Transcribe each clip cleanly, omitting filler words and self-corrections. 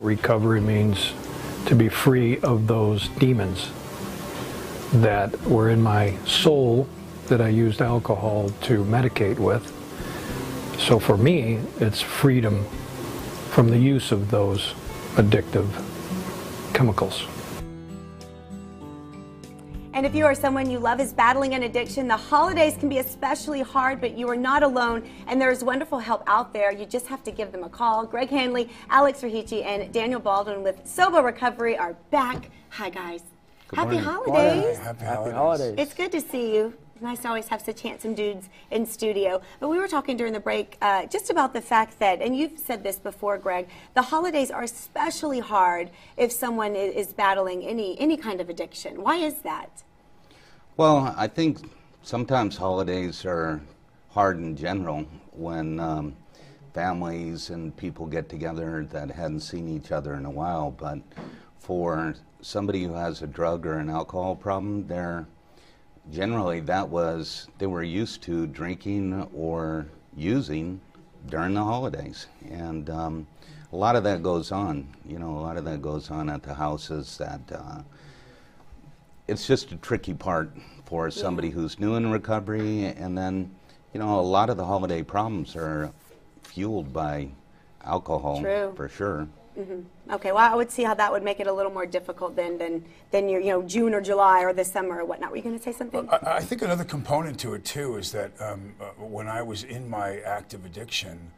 Recovery means to be free of those demons that were in my soul that I used alcohol to medicate with. So for me, it's freedom from the use of those addictive chemicals. And if you or someone you love is battling an addiction, the holidays can be especially hard, but you are not alone, and there is wonderful help out there. You just have to give them a call. Greg Hanley, Alex Rahici, and Daniel Baldwin with Soba Recovery are back. Hi, guys. Happy holidays. Happy holidays. It's good to see you. It's nice to always have such handsome dudes in studio. But we were talking during the break just about the fact that, and you've said this before, Greg, the holidays are especially hard if someone is battling any kind of addiction. Why is that? Well, I think sometimes holidays are hard in general when families and people get together that hadn't seen each other in a while. But for somebody who has a drug or an alcohol problem, generally they were used to drinking or using during the holidays. And a lot of that goes on. A lot of that goes on at the houses that it's just a tricky part for somebody who's new in recovery, and then, a lot of the holiday problems are fueled by alcohol. True. For sure. Mm-hmm. Okay, well, I would see how that would make it a little more difficult than your, June or July or the summer or whatnot. Were you going to say something? Well, I think another component to it, too, is that when I was in my active addiction,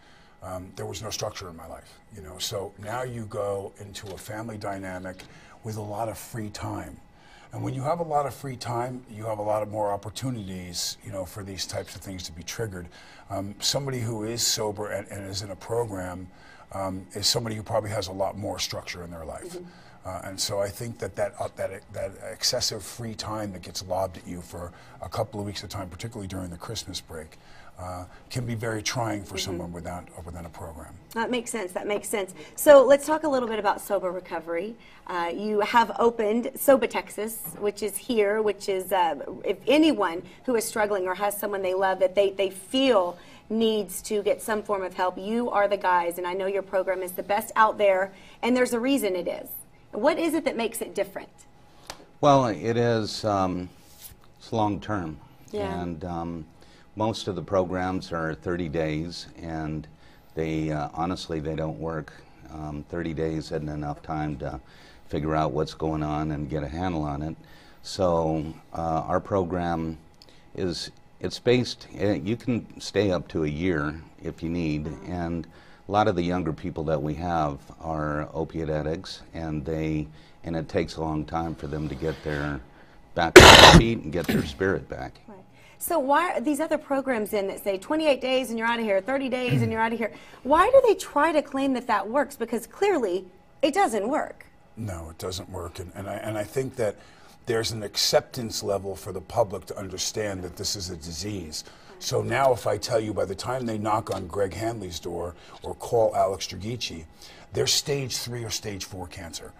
there was no structure in my life, So now you go into a family dynamic with a lot of free time. And when you have a lot of free time, you have a lot of more opportunities, for these types of things to be triggered. Somebody who is sober and is in a program is somebody who probably has a lot more structure in their life. Mm-hmm. And so I think that excessive free time that gets lobbed at you for a couple of weeks at a time, particularly during the Christmas break, can be very trying for someone without a program. That makes sense. That makes sense. So let's talk a little bit about Soba Recovery. You have opened Soba, Texas, which is here, which is if anyone who is struggling or has someone they love that they feel needs to get some form of help, you are the guys, and I know your program is the best out there, and there's a reason it is. What is it that makes it different? Well, it is it's long term. Yeah. And most of the programs are 30 days, and they honestly, they don't work. 30 days isn't enough time to figure out what's going on and get a handle on it. So our program it's based, you can stay up to a year if you need, and a lot of the younger people that we have are opiate addicts, and it takes a long time for them to get back on their feet and get their spirit back. Right. So why are these other programs in that say 28 days and you're out of here, 30 days and you're out of here? Why do they try to claim that works? Because clearly it doesn't work. No, it doesn't work, and I think that there's an acceptance level for the public to understand that this is a disease. So now if I tell you by the time they knock on Greg Hanley's door or call Alex Rahici, they're stage 3 or stage 4 cancer.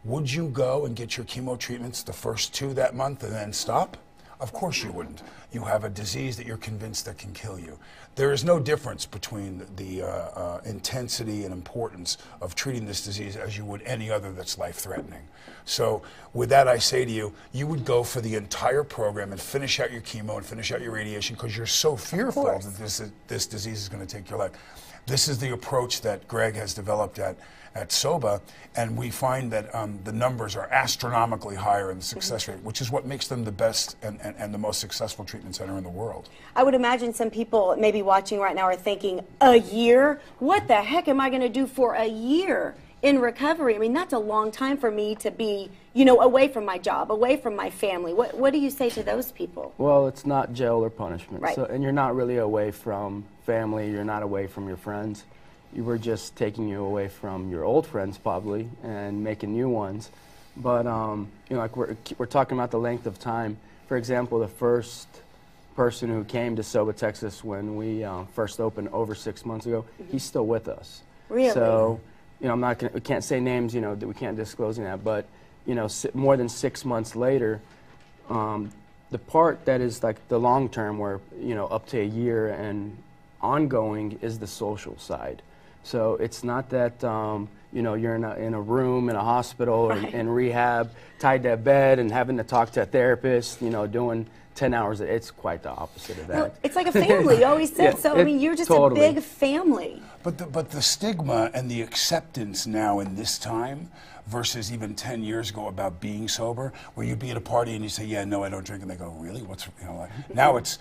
Would you go and get your chemo treatments the first 2 that month and then stop? Of course you wouldn't. You have a disease that you're convinced that can kill you. There is no difference between the intensity and importance of treating this disease as you would any other that's life-threatening. So with that, I say to you, you would go for the entire program and finish out your chemo and finish out your radiation because you're so fearful that this disease is going to take your life. This is the approach that Greg has developed at Soba, and we find that the numbers are astronomically higher in the success rate, which is what makes them the best and the most successful treatment center in the world. I would imagine some people maybe watching right now are thinking, a year? What the heck am I going to do for a year in recovery? I mean, that's a long time for me to be, away from my job, away from my family. What do you say to those people? Well, it's not jail or punishment. Right. So, and you're not really away from family, you're not away from your friends. You were just taking you away from your old friends probably and making new ones. But like we're talking about the length of time. For example, the first person who came to Soba, Texas when we first opened over 6 months ago, he's still with us. Really? So, we can't say names, that we can't disclose that, but more than 6 months later, the part that is like the long term where, up to a year and ongoing is the social side. So it's not that you know, you're in a room in a hospital or in rehab, tied to a bed and having to talk to a therapist, you know, doing 10 hours. It's quite the opposite of that. Well, it's like a family. You always said Yeah, so. I mean, you're just totally. a big family. But the stigma and the acceptance now in this time versus even 10 years ago about being sober, where you'd be at a party and you say, yeah, no, I don't drink, and they go, really? What's, you know, like, now it's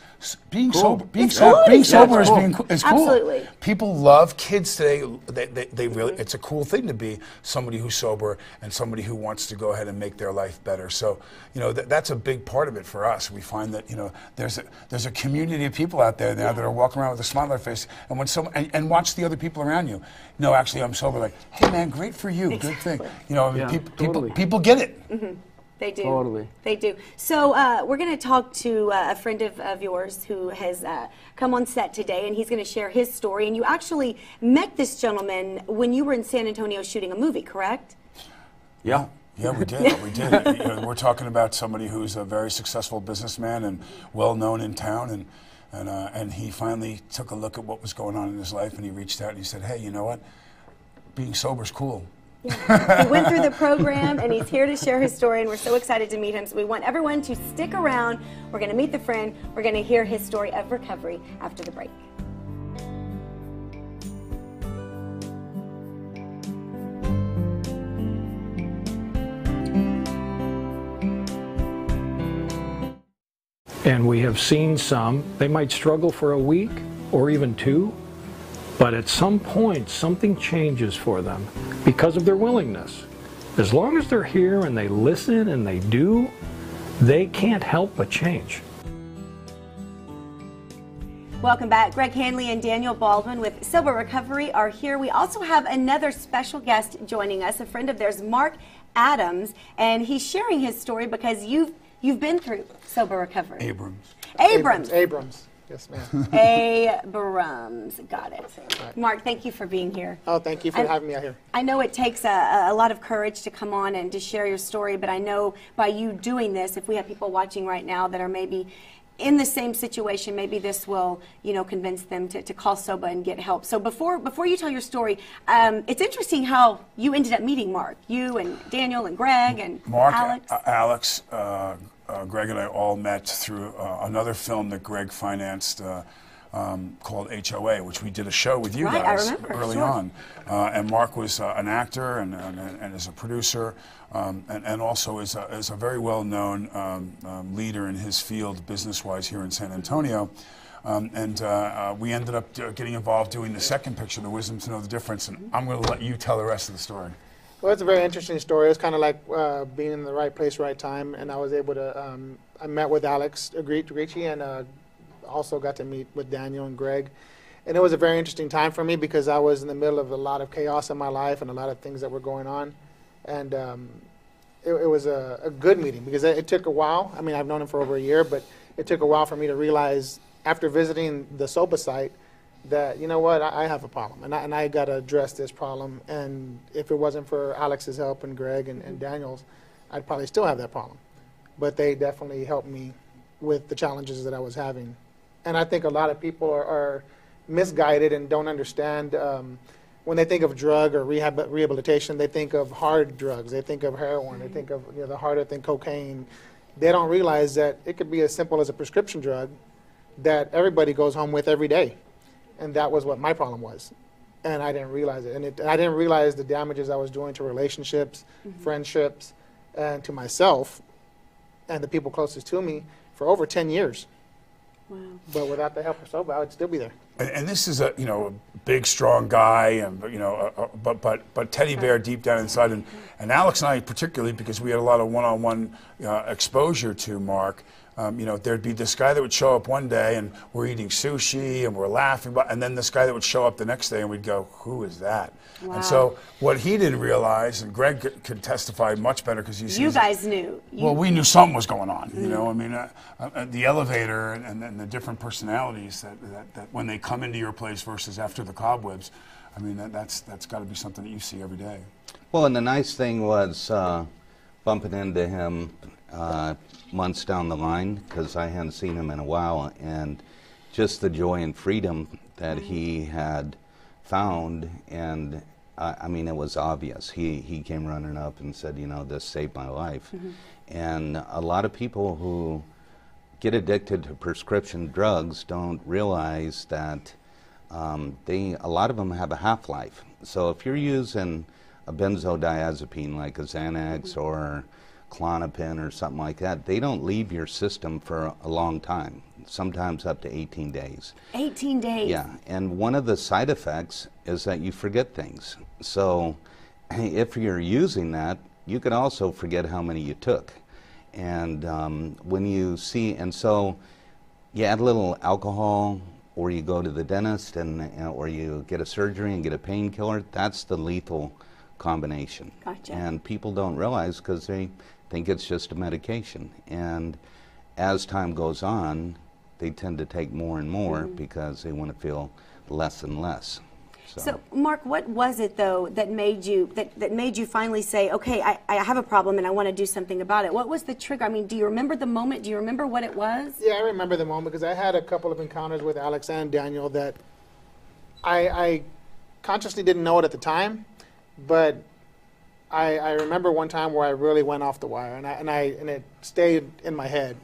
being sober. Being sober is cool. Absolutely. People love kids today. They really, it's a cool thing to be somebody who's sober and somebody who wants to go ahead and make their life better. So, you know, that's a big part of it for us. We find that, you know, there's a community of people out there now that are walking around with a smile on their face, and when and watch the other people around you. No, actually, I'm sober. Like, hey, man, great for you. Exactly. Good thing. You know, I mean, totally. people get it. Mm-hmm. They do. Totally. They do. So we're going to talk to a friend of yours who has come on set today, and he's going to share his story. And you actually met this gentleman when you were in San Antonio shooting a movie, correct? Yeah. Yeah, we did. We did. You know, we're talking about somebody who's a very successful businessman and well known in town, and he finally took a look at what was going on in his life, and he reached out and he said, hey, you know what? Being sober's cool. Yeah. He went through the program, and he's here to share his story, and we're so excited to meet him. So we want everyone to stick around. We're going to meet the friend. We're going to hear his story of recovery after the break. And we have seen some, they might struggle for a week or even 2, but at some point something changes for them because of their willingness. As long as they're here and they listen and they do, they can't help but change. Welcome back. Greg Hanley and Daniel Baldwin with Sober Recovery are here. We also have another special guest joining us, a friend of theirs, Mark Adams, and he's sharing his story because you've been through sober recovery. Abrams. Yes, ma'am. Abrams. Got it. Right. Mark, thank you for being here. Oh, thank you for having me out here. I know it takes a lot of courage to come on and to share your story, but I know by you doing this, if we have people watching right now that are maybe in the same situation, maybe this will, you know, convince them to call Soba and get help. So before you tell your story, it's interesting how you ended up meeting Mark. You and Daniel and Greg and Alex. Greg and I all met through another film that Greg financed called HOA, which we did a show with you guys early on. And Mark was an actor and is a producer, and also is a very well-known leader in his field business-wise here in San Antonio. We ended up getting involved doing the second picture, The Wisdom to Know the Difference, and I'm going to let you tell the rest of the story. Well, it's a very interesting story. It's kind of like being in the right place, right time, and I was able to, I met with Alex Agrici and also got to meet with Daniel and Greg. And it was a very interesting time for me because I was in the middle of a lot of chaos in my life and a lot of things that were going on. And it was a good meeting because it took a while. I mean, I've known him for over a year, but it took a while for me to realize after visiting the Soba site that, you know what, I have a problem, and I got to address this problem. And if it wasn't for Alex's help and Greg and Daniel's, I'd probably still have that problem. But they definitely helped me with the challenges that I was having. And I think a lot of people are misguided and don't understand. When they think of drug or rehabilitation, they think of hard drugs. They think of heroin. They think of, you know, the harder thing, cocaine. They don't realize that it could be as simple as a prescription drug that everybody goes home with every day. And that was what my problem was. And I didn't realize it. And I didn't realize the damages I was doing to relationships, friendships, and to myself and the people closest to me for over 10 years. Wow. But without the help of Soba, I would still be there. And this is a big, strong guy, and but teddy bear deep down inside. And Alex and I particularly, because we had a lot of one-on-one exposure to Mark. There'd be this guy that would show up one day, and we're eating sushi, and we're laughing, and then this guy that would show up the next day, and we'd go, "Who is that?" Wow. And so what he didn't realize, and Greg could testify much better because you guys knew. Well, we knew something was going on. You know, I mean, the elevator and the different personalities that when they come into your place versus after the cobwebs. I mean, that's got to be something that you see every day. Well, and the nice thing was bumping into him months down the line, because I hadn't seen him in a while, and just the joy and freedom that he had found, and I mean, it was obvious. He came running up and said, you know, this saved my life. And a lot of people who get addicted to prescription drugs don't realize that a lot of them have a half-life. So if you're using a benzodiazepine like a Xanax or Klonopin or something like that, they don't leave your system for a long time, sometimes up to 18 days. 18 days? Yeah, and one of the side effects is that you forget things. So if you're using that, you could also forget how many you took. And when you see, and so you add a little alcohol, or you go to the dentist, or you get a surgery and get a painkiller, that's the lethal combination. Gotcha. And people don't realize because they think it's just a medication. And as time goes on, they tend to take more and more because they want to feel less and less. So, Mark, what was it though that made you finally say, okay, I have a problem and I want to do something about it? What was the trigger? I mean, do you remember the moment? Do you remember what it was? Yeah, I remember the moment because I had a couple of encounters with Alex and Daniel that I consciously didn't know it at the time, but I remember one time where I really went off the wire, and it stayed in my head.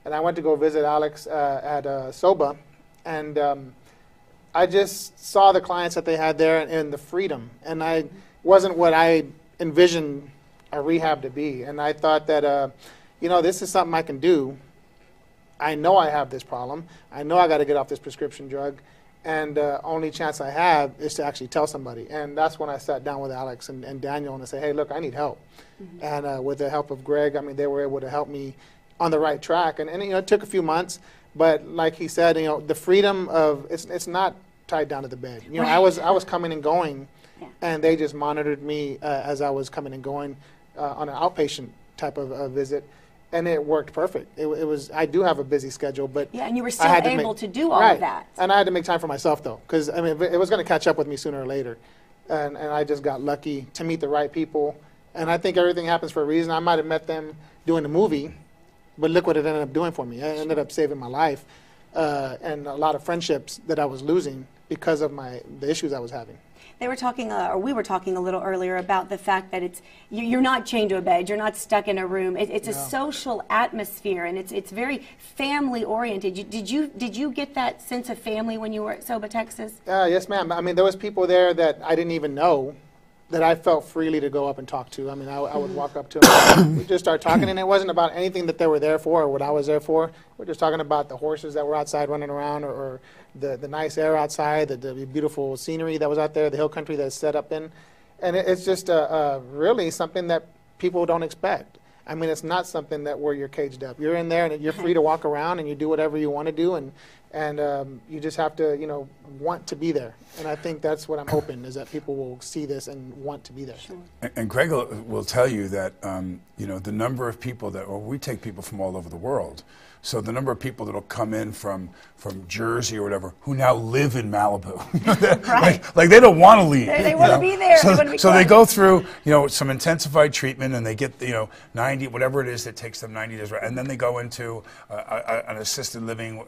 And I went to go visit Alex at Soba, and I just saw the clients that they had there and the freedom, and I wasn't what I envisioned a rehab to be. And I thought that, you know, this is something I can do. I know I have this problem. I know I got to get off this prescription drug. And only chance I have is to actually tell somebody. And that's when I sat down with Alex and Daniel and I said, hey, look, I need help. And with the help of Greg, I mean, they were able to help me on the right track. And you know, it took a few months, but like he said, you know, the freedom of, it's not tied down to the bed. You know, I was coming and going, and they just monitored me as I was coming and going on an outpatient type of visit. And it worked perfect. It was. I do have a busy schedule, but yeah, and you were still able to do all of that. And I had to make time for myself though, because I mean, it was going to catch up with me sooner or later, and I just got lucky to meet the right people. And I think everything happens for a reason. I might have met them doing a movie, but look what it ended up doing for me. It ended up saving my life, and a lot of friendships that I was losing because of the issues I was having. They were talking, or we were talking a little earlier about the fact that you're not chained to a bed, you're not stuck in a room. It's a social atmosphere, and it's very family oriented. Did you get that sense of family when you were at Soba, Texas? Yes, ma'am. I mean, there was people there that I didn't even know that I felt freely to go up and talk to. I mean, I would walk up to them. We'd just start talking, and it wasn't about anything that they were there for or what I was there for. We're just talking about the horses that were outside running around, or the nice air outside, the beautiful scenery that was out there, the hill country that's set up in. And it's just really something that people don't expect. I mean, it's not something that where you're caged up. You're in there, and you're free to walk around, and you do whatever you want to do, and you just have to, you know, want to be there. And I think that's what I'm hoping, is that people will see this and want to be there. Sure. And Greg will tell you that, you know, the number of people that, well, we take people from all over the world. So the number of people that will come in from Jersey or whatever who now live in Malibu, right. like they don't want to leave. They want to be there. So they go through, you know, some intensified treatment, and they get, you know, 90, whatever it is that takes them 90 days, and then they go into an assisted living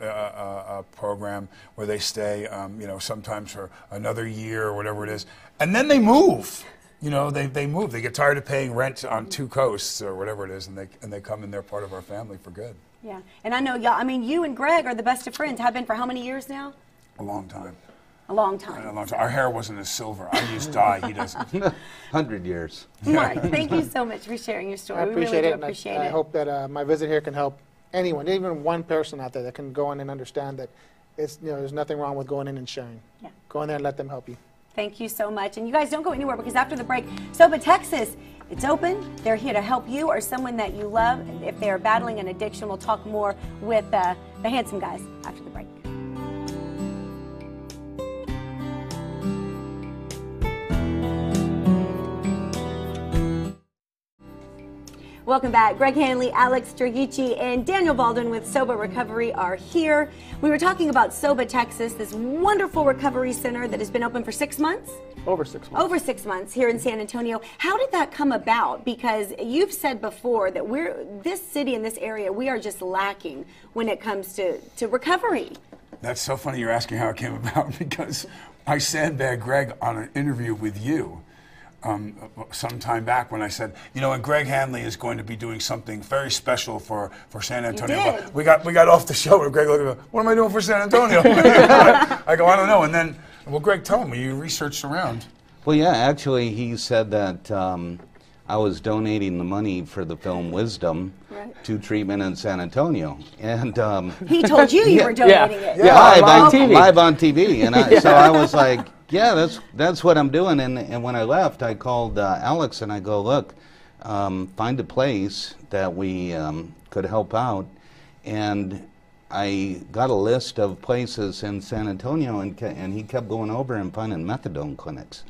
program where they stay, you know, sometimes for another year or whatever it is, and then they move. You know, they move. They get tired of paying rent on 2 coasts or whatever it is, and they come and they're part of our family for good. Yeah, and I know y'all. I mean, you and Greg are the best of friends. Have been for how many years now? A long time. A long time. A long time. Our hair wasn't as silver. I used dye. He doesn't. 100 years. Mark, thank you so much for sharing your story. I appreciate we really it. do appreciate it. I hope that my visit here can help anyone, even one person out there that can go in and understand that it's, you know, there's nothing wrong with going in and sharing. Yeah. Go in there and let them help you. Thank you so much. And you guys don't go anywhere, because after the break, Soba, Texas, it's open. They're here to help you or someone that you love if they are battling an addiction. We'll talk more with the handsome guys after the break. Welcome back. Greg Hanley, Alex Dragici, and Daniel Baldwin with Soba Recovery are here. We were talking about Soba, Texas, this wonderful recovery center that has been open for 6 months. Over 6 months. Over 6 months here in San Antonio. How did that come about? Because you've said before that this city and this area, we are just lacking when it comes to recovery. That's so funny you're asking how it came about, because I sandbagged Greg on an interview with you. some time back when I said, you know, and Greg Hanley is going to be doing something very special for San Antonio. You did. We got off the show and Greg looked at me, what am I doing for San Antonio? I go, I don't know. And then, well, Greg, tell me, you researched around. Well, yeah, actually, he said that I was donating the money for the film Wisdom to treatment in San Antonio. And he told you you were donating it. Yeah, live on TV. And so I was like, yeah, that's what I'm doing. And when I left, I called Alex and I go, look, find a place that we could help out. And I got a list of places in San Antonio, and he kept going over and finding methadone clinics.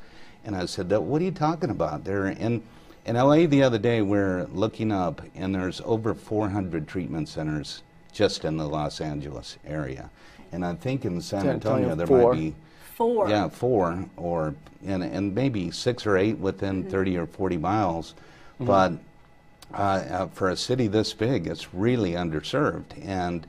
And I said, what are you talking about? They're in LA the other day, we're looking up, and there's over 400 treatment centers just in the Los Angeles area. And I think in San Antonio there might be 4. Yeah, 4, and maybe 6 or 8 within 30 or 40 miles. But for a city this big, it's really underserved, and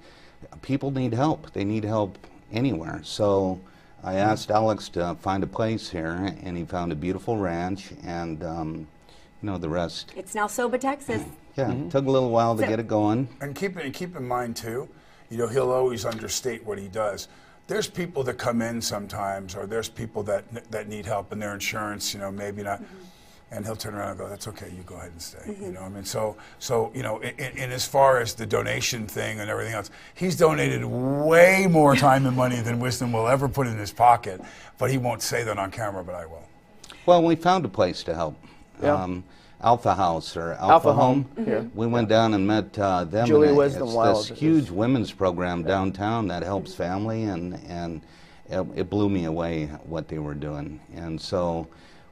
people need help. They need help anywhere. So I asked Alex to find a place here, and he found a beautiful ranch, and you know, the rest. It's now Soba, Texas. Yeah, it took a little while to get it going. And keep in mind too, you know, he'll always understate what he does. There's people that come in sometimes, or there's people that need help, and their insurance, you know, maybe not. And he'll turn around and go, that's okay, you go ahead and stay. You know, I mean, so you know, in as far as the donation thing and everything else, he's donated way more time and money than Wisdom will ever put in his pocket, but he won't say that on camera, but I will. Well, we found a place to help. Yeah. Alpha House or Alpha Home. Here. We went down and met them. Julie and Wisdom it's Wild. this huge women's program downtown that helps family, and it blew me away what they were doing. And so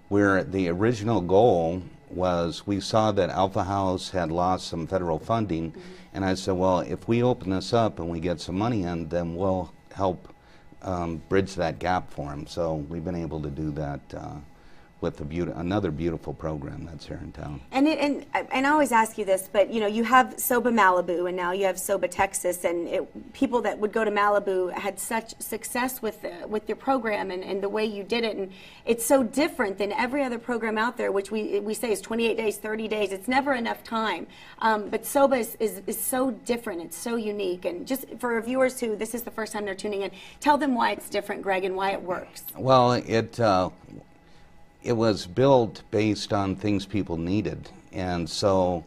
the original goal was, we saw that Alpha House had lost some federal funding, and I said, well, if we open this up and we get some money in, then we'll help bridge that gap for them. So we've been able to do that with another beautiful program that's here in town. And I always ask you this, but you know, you have Soba Malibu, and now you have Soba Texas, and people that would go to Malibu had such success with your program and the way you did it, and it's so different than every other program out there, which we say is 28 days, 30 days. It's never enough time, but Soba is so different. It's so unique, and just for our viewers who this is the first time they're tuning in, tell them why it's different, Greg, and why it works. Well, it was built based on things people needed, and so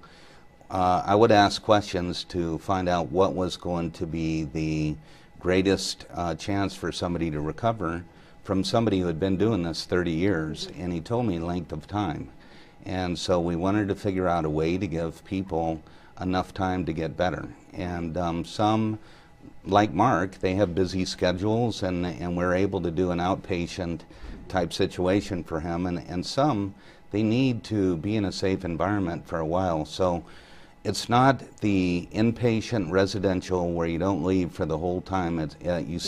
I would ask questions to find out what was going to be the greatest chance for somebody to recover from somebody who had been doing this 30 years, and he told me length of time. And so we wanted to figure out a way to give people enough time to get better. And some, like Mark, they have busy schedules, and we're able to do an outpatient type situation for him, and some, they need to be in a safe environment for a while. So it's not the inpatient residential where you don't leave for the whole time. It's, you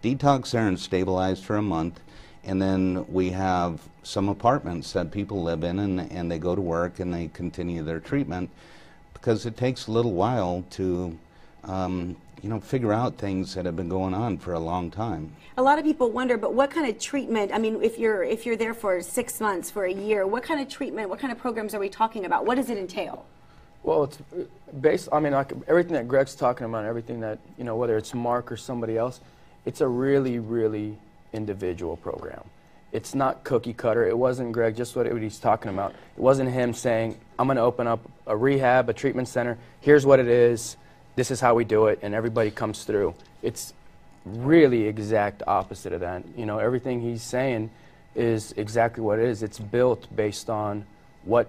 detox there and stabilize for a month, and then we have some apartments that people live in, and they go to work and they continue their treatment, because it takes a little while to you know, figure out things that have been going on for a long time. A lot of people wonder, but what kind of treatment, I mean, if you're there for 6 months, for a year, what kind of treatment, what kind of programs are we talking about? What does it entail? Well, it's based, I mean, like everything that Greg's talking about, everything that, you know, whether it's Mark or somebody else, it's a really, really individual program. It's not cookie cutter. It wasn't Greg, just what he's talking about. It wasn't him saying, I'm going to open up a rehab, a treatment center, here's what it is, this is how we do it, and everybody comes through. It's really exact opposite of that. You know, everything he's saying is exactly what it is. It's built based on what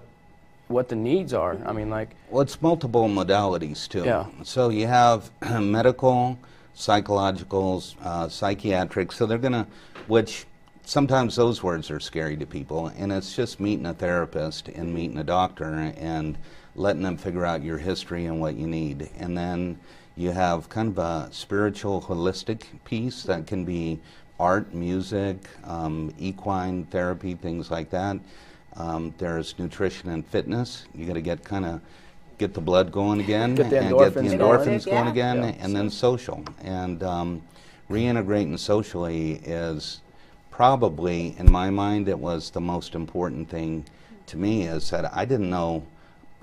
the needs are. I mean, like... Well, it's multiple modalities, too. Yeah. So you have medical, psychological, psychiatric, so they're going to, which sometimes those words are scary to people, and it's just meeting a therapist and meeting a doctor and letting them figure out your history and what you need. And then you have kind of a spiritual, holistic piece that can be art, music, equine therapy, things like that. There's nutrition and fitness. You got to get the blood going again, get the and endorphins get the going. endorphins going again, Yeah. and then social. And reintegrating socially is probably, in my mind, it was the most important thing to me, is that I didn't know,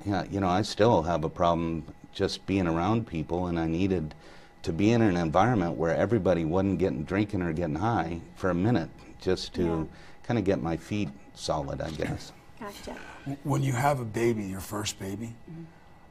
you know, I still have a problem just being around people, and I needed to be in an environment where everybody wasn't drinking or getting high for a minute, just to kind of get my feet solid, I guess. Gotcha. When you have a baby, your first baby,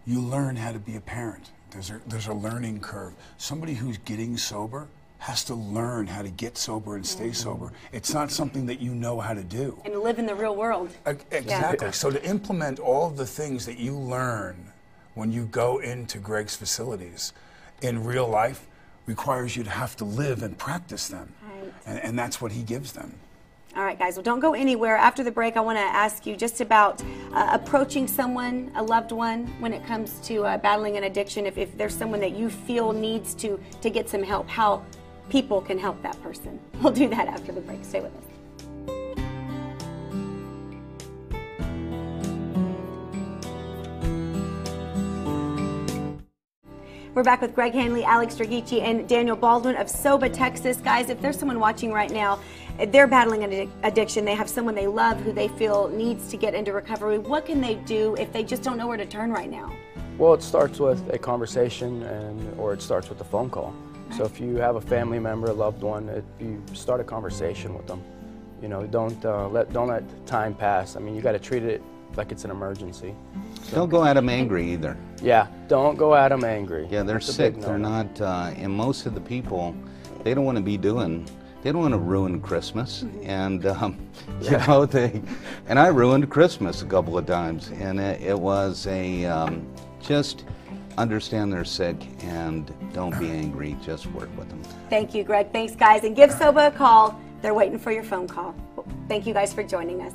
you learn how to be a parent. There's a learning curve. Somebody who's getting sober has to learn how to get sober and stay sober. It's not something that you know how to do. And live in the real world. Exactly. Yeah. So to implement all of the things that you learn when you go into Greg's facilities in real life requires you to have to live and practice them. Right. And that's what he gives them. All right, guys, well, don't go anywhere. After the break, I want to ask you just about approaching someone, a loved one, when it comes to battling an addiction. If there's someone that you feel needs to get some help, how people can help that person. We'll do that after the break. Stay with us. We're back with Greg Hanley, Alex Dragici, and Daniel Baldwin of Soba, Texas. Guys, if there's someone watching right now, they're battling an addiction, they have someone they love who they feel needs to get into recovery, what can they do if they just don't know where to turn right now? Well, it starts with a conversation, or it starts with a phone call. Right. So if you have a family member, a loved one, you start a conversation with them. You know, don't let time pass. I mean, you got to treat it like it's an emergency. So, don't go at them angry either. Yeah, don't go at them angry. Yeah, they're sick. They're not, and most of the people, they don't want to be doing, they don't want to ruin Christmas. And, you know, and I ruined Christmas a couple of times. And it was just understand they're sick and don't be angry, just work with them. Thank you, Greg. Thanks, guys. And give Soba a call. They're waiting for your phone call. Thank you guys for joining us.